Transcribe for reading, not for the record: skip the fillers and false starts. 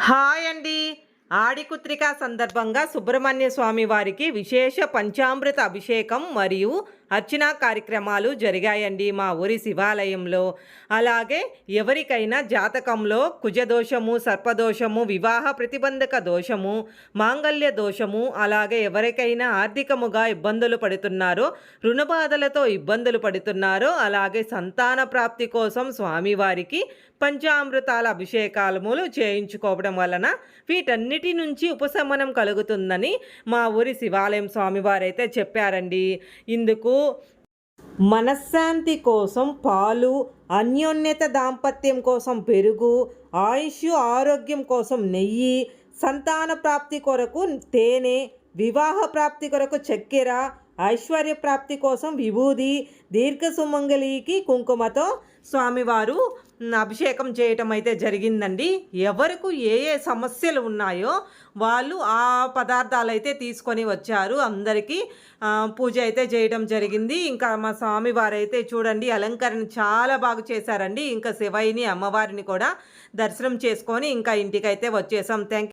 Hi అండి. ఆడికుత్రిక సందర్భంగా సుబ్రహ్మణ్య స్వామి వారికి విశేష పంచామృత అభిషేకం మరియు అర్చనా కార్యక్రమాలు జరిగాయండి మా ఊరి శివాలయంలో. అలాగే ఎవరికైనా జాతకంలో కుజదోషము, సర్పదోషము, వివాహ ప్రతిబంధక దోషము, మాంగళ్య దోషము, అలాగే ఎవరికైనా ఆర్థికముగా ఇబ్బందులు పడుతున్నారో, రుణబాధలతో ఇబ్బందులు పడుతున్నారో, అలాగే సంతాన ప్రాప్తి కోసం స్వామివారికి పంచామృతాల అభిషేకాలములు చేయించుకోవడం వలన వీటన్నిటి నుంచి ఉపశమనం కలుగుతుందని మా ఊరి శివాలయం స్వామివారైతే చెప్పారండి. ఇందుకు మనశ్శాంతి కోసం పాలు, అన్యోన్యత దాంపత్యం కోసం పెరుగు, ఆయుష్ ఆరోగ్యం కోసం నెయ్యి, సంతాన ప్రాప్తి కొరకు తేనె, వివాహ ప్రాప్తి కొరకు చక్కెర, ఐశ్వర్య ప్రాప్తి కోసం విభూది, దీర్ఘ సుమంగళికి కుంకుమతో స్వామివారు అభిషేకం చేయటం అయితే జరిగిందండి. ఎవరికి ఏ ఏ సమస్యలు ఉన్నాయో వాళ్ళు ఆ పదార్థాలు అయితే తీసుకొని వచ్చారు. అందరికీ పూజ అయితే చేయడం జరిగింది. ఇంకా మా స్వామివారు అయితే చూడండి అలంకరణ చాలా బాగా చేశారండి. ఇంకా శివయ్యని అమ్మవారిని కూడా దర్శనం చేసుకొని ఇంకా ఇంటికైతే వచ్చేసాం. థ్యాంక్